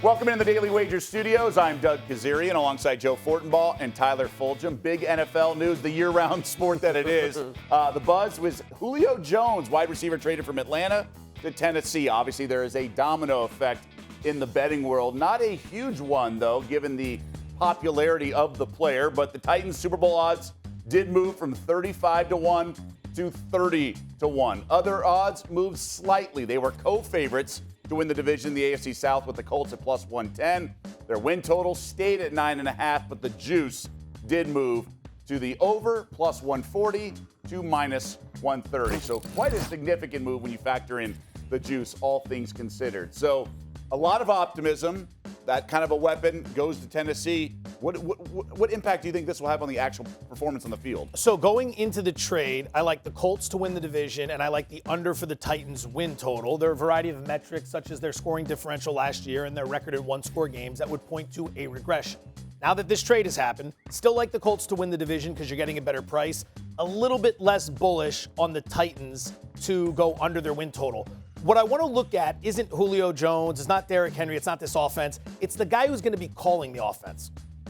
Welcome in the Daily Wager studios. I'm Doug Kezirian alongside Joe Fortenbaugh and Tyler Fulghum. Big NFL news, the year-round sport that it is. The buzz was Julio Jones, wide receiver traded from Atlanta to Tennessee. Obviously, there is a domino effect in the betting world. Not a huge one, though, given the popularity of the player. But the Titans Super Bowl odds did move from 35-1 to 30-1. Other odds moved slightly. They were co-favorites to win the division, the AFC South, with the Colts at plus 110. Their win total stayed at 9.5, but the juice did move to the over, plus 140 to minus 130. So quite a significant move when you factor in the juice, all things considered. So a lot of optimism. That kind of a weapon goes to Tennessee. What impact do you think this will have on the actual performance on the field? So going into the trade, I like the Colts to win the division, and I like the under for the Titans win total. There are a variety of metrics, such as their scoring differential last year and their record in one-score games, that would point to a regression. Now that this trade has happened, still like the Colts to win the division because you're getting a better price. A little bit less bullish on the Titans to go under their win total. What I want to look at isn't Julio Jones, it's not Derrick Henry, it's not this offense. It's the guy who's going to be calling the offense,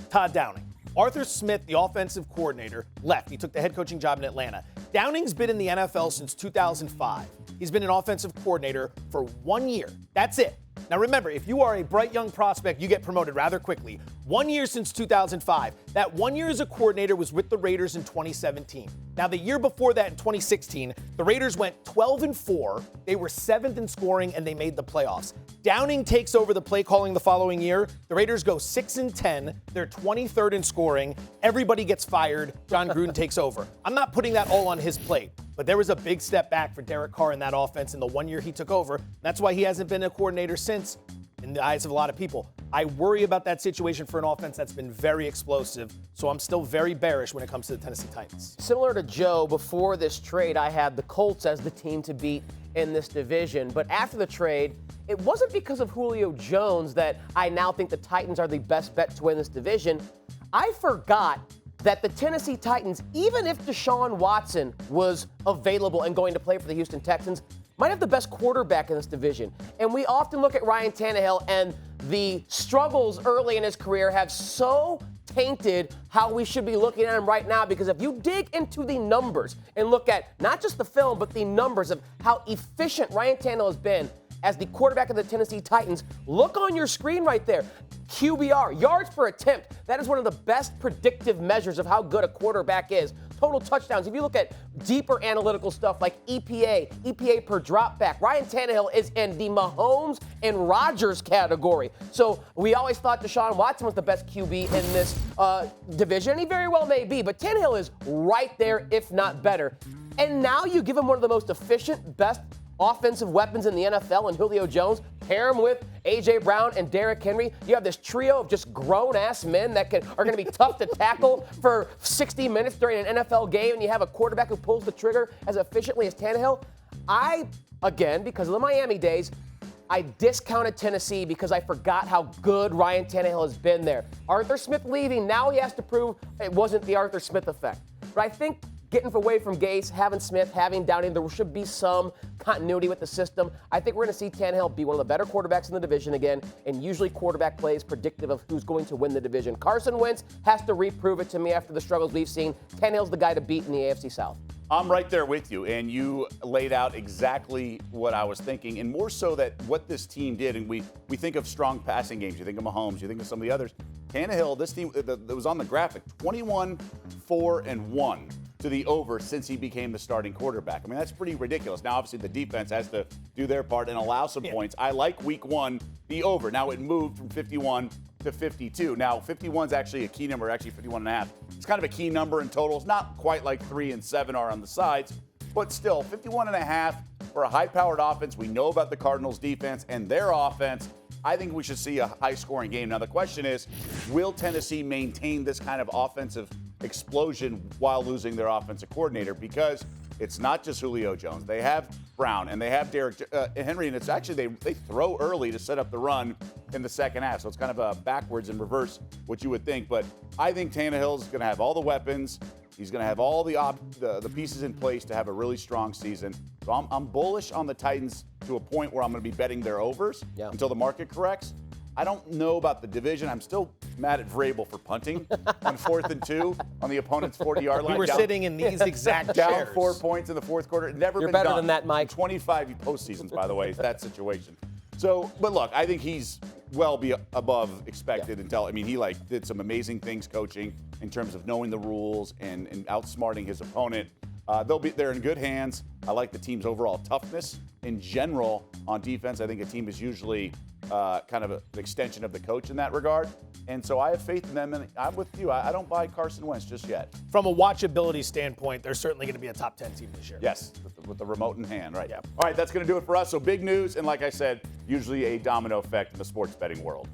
Todd Downing. Arthur Smith, the offensive coordinator, left. He took the head coaching job in Atlanta. Downing's been in the NFL since 2005. He's been an offensive coordinator for 1 year. That's it. Now remember, if you are a bright young prospect, you get promoted rather quickly. 1 year since 2005. That 1 year as a coordinator was with the Raiders in 2017. Now the year before that, in 2016, the Raiders went 12-4. They were 7th in scoring and they made the playoffs. Downing takes over the play calling the following year. The Raiders go 6-10. They're 23rd in scoring. Everybody gets fired. John Gruden takes over. I'm not putting that all on his plate. But there was a big step back for Derek Carr in that offense in the 1 year he took over. That's why he hasn't been a coordinator since, in the eyes of a lot of people. I worry about that situation for an offense that's been very explosive, so I'm still very bearish when it comes to the Tennessee Titans. Similar to Joe, before this trade, I had the Colts as the team to beat in this division. But after the trade, it wasn't because of Julio Jones that I now think the Titans are the best bet to win this division. I forgot that the Tennessee Titans, even if Deshaun Watson was available and going to play for the Houston Texans, might have the best quarterback in this division. And we often look at Ryan Tannehill, and the struggles early in his career have so tainted how we should be looking at him right now, because if you dig into the numbers and look at not just the film, but the numbers of how efficient Ryan Tannehill has been as the quarterback of the Tennessee Titans, look on your screen right there. QBR, yards per attempt. That is one of the best predictive measures of how good a quarterback is. Total touchdowns. If you look at deeper analytical stuff like EPA per drop back, Ryan Tannehill is in the Mahomes and Rodgers category. So we always thought Deshaun Watson was the best QB in this division, and he very well may be, but Tannehill is right there, if not better. And now you give him one of the most efficient, best offensive weapons in the NFL in Julio Jones, pair him with A.J. Brown and Derrick Henry. You have this trio of just grown-ass men that are going to be tough to tackle for 60 minutes during an NFL game, and you have a quarterback who pulls the trigger as efficiently as Tannehill. Again, because of the Miami days, I discounted Tennessee because I forgot how good Ryan Tannehill has been there. Arthur Smith leaving, now he has to prove it wasn't the Arthur Smith effect. But I think getting away from Gase, having Smith, having Downing, there should be some continuity with the system. I think we're going to see Tannehill be one of the better quarterbacks in the division again, and usually quarterback play is predictive of who's going to win the division. Carson Wentz has to reprove it to me after the struggles we've seen. Tannehill's the guy to beat in the AFC South. I'm right there with you, and you laid out exactly what I was thinking, and more so that what this team did, and we think of strong passing games, you think of Mahomes, you think of some of the others. Tannehill, this team that was on the graphic, 21-4-1 to the over since he became the starting quarterback. I mean, that's pretty ridiculous. Now, obviously, the defense has to do their part and allow some points. I like week one, the over. Now, it moved from 51 to 52. Now, 51 is actually a key number, actually 51.5. It's kind of a key number in total. It's not quite like 3 and 7 are on the sides, but still, 51.5 for a high-powered offense. We know about the Cardinals' defense and their offense. I think we should see a high-scoring game. Now, the question is, will Tennessee maintain this kind of offensive explosion while losing their offensive coordinator? Because it's not just Julio Jones. They have Brown and they have Derrick Henry, and it's actually they throw early to set up the run in the second half. So it's kind of a backwards and reverse what you would think. But I think Tannehill's going to have all the weapons. He's going to have all the pieces in place to have a really strong season. So I'm bullish on the Titans to a point where I'm going to be betting their overs until the market corrects. I don't know about the division. I'm still mad at Vrabel for punting on 4th and 2 on the opponent's 40-yard line. We were sitting in these exact down chairs. 4 points in the fourth quarter. Never You're been better done. than that, Mike. 25 postseasons, by the way, is that situation. So, but look, I think he's well above expected until, I mean, he did some amazing things coaching in terms of knowing the rules and outsmarting his opponent. They're in good hands. I like the team's overall toughness in general on defense. I think a team is usually kind of an extension of the coach in that regard. And so I have faith in them, and I'm with you. I don't buy Carson Wentz just yet. From a watchability standpoint, they're certainly going to be a top 10 team this year. Yes, with the remote in hand, right? Yeah. All right, that's going to do it for us. So big news, and like I said, usually a domino effect in the sports betting world.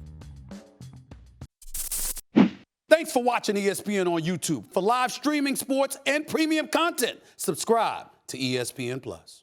Thanks for watching ESPN on YouTube. For live streaming sports and premium content, subscribe to ESPN+.